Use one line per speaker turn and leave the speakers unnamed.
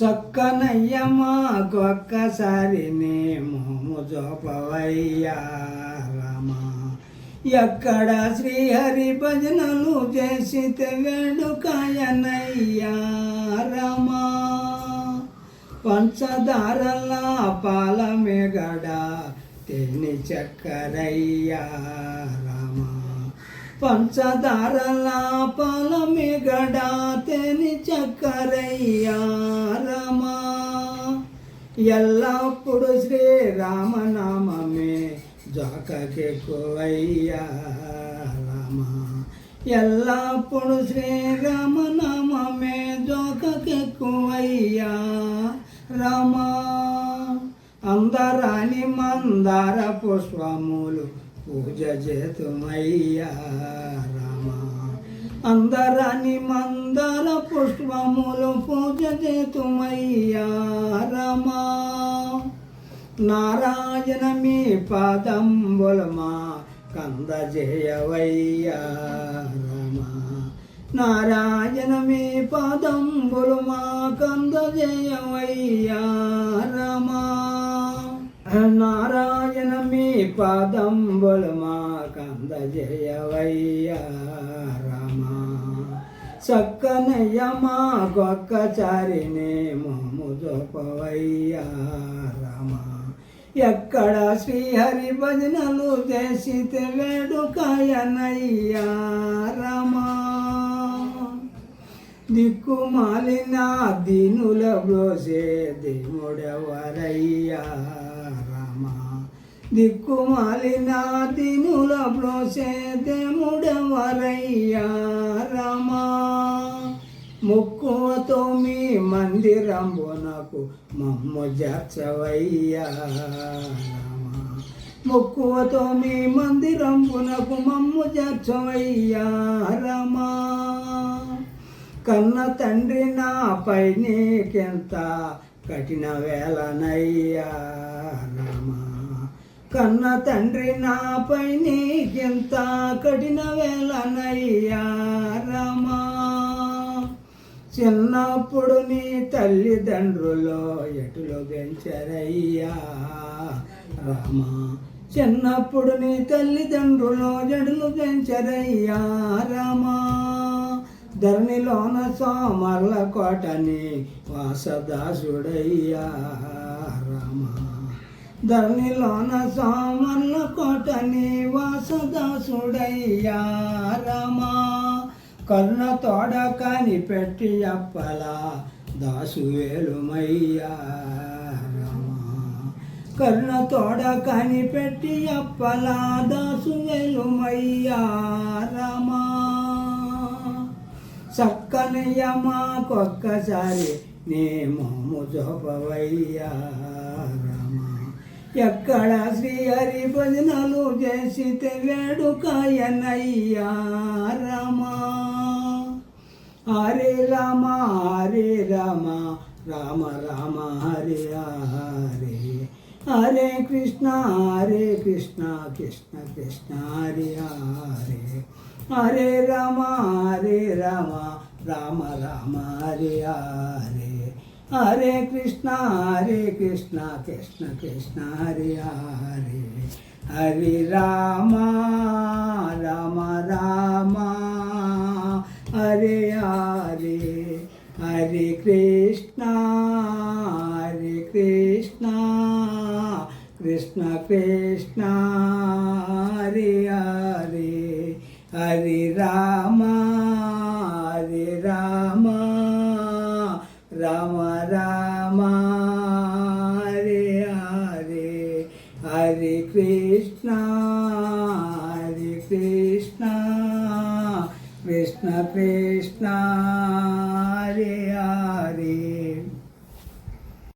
చక్కనయ్యమ్మా ఒక్కసారి నే మోము జోపవయ్యా రామా. ఎక్కడ శ్రీహరి భజనలు చేసితే వేడుకాయనయ్యా రామా. పంచదారలా పాల మేగడ తేనె చక్కరయ్యా రామా. పంచదారలా పాల మేగడ తేనె చక్కరయ్యా రామా. ఎల్లప్పుడు శ్రీరామనామమే జోకకెక్కువయ్యా రామా. ఎల్లప్పుడు శ్రీరామనామమే జోకకెక్కువయ్యా రామా. అందరాని మందార పుష్పములు పూజ చేతుమయ్యా రామా. అందరాని మందార పుష్పములు పూజ చేతుమయ్యా రామా. నారాయణ మీ పాదంబులమా కందజేయవయ్యా రామా. నారాయణ మీ పాదంబులమా కందజేయవయ్యా రామా. నారాయణ మీ పాదంబులమా కందజేయవయ్యా రామా. చక్కనయ్యమా ఒక్కసారినే మోము జోపవయ్యా రామా. ఎక్కడ శ్రీహరి భజనలు చేసితే వేడుకాయనయ్యా రామా. దిక్కుమాలిన దీనుల బ్రోసే దేవుడెవరయ్యా రామా. దిక్కుమాలిన దీనుల బ్రోసే దేవుడెవరయ్యా రామా. ముక్కువతో మీ మందిరంబునకు మమ్ము చేర్చవయ్యా రామా. ముక్కువతో మీ మందిరంబునకు మమ్ము చేర్చవయ్యా రామా. కన్న తండ్రి నాపై నీకెంత కఠిన వేళనయ్యా రామా. కన్న తండ్రి నాపై నీకెంత కఠిన వేళనయ్యా రామా. చిన్నప్పుడు నీ తల్లిదండ్రులు ఎటులో పెంచరయ్యా రామా. చిన్నప్పుడు నీ తల్లిదండ్రులు ఎటులు పెంచరయ్యా రామా. ధరణిలోన సోమర్ల కోటని వాసదాసుడయ్యా రామా. ధరణిలోన సోమర్ల కోటని వాసదాసుడయ్యా రామా. కరుణ తోడ కనిపెట్టి అప్పలా దాసు వేలుమయ్యా రామా. కరుణ తోడ కనిపెట్టి అప్పలా దాసు వేలుమయ్యా రామా. చక్కనయ్యమా ఒక్కసారి నే మోము జోపవయ్యా రామా. ఎక్కడ శ్రీహరి భజనలు చేసితే వేడుకాయనయ్యా రామా. హరే రామ హరే రామ రామ రామ హరే హరే. హరే కృష్ణ కృష్ణ కృష్ణ హరే హరే. హరే రామ రామ రామ హరే హరే. హరే కృష్ణ కృష్ణ కృష్ణ హరే హరే. హరే రామ రామ రామ హరే హరే. హరే కృష్ణ కృష్ణ కృష్ణ హరే హరే. హరే రామ రామ రామ హరే హరే. హరే కృష్ణ కృష్ణ కృష్ణ హరే హరే.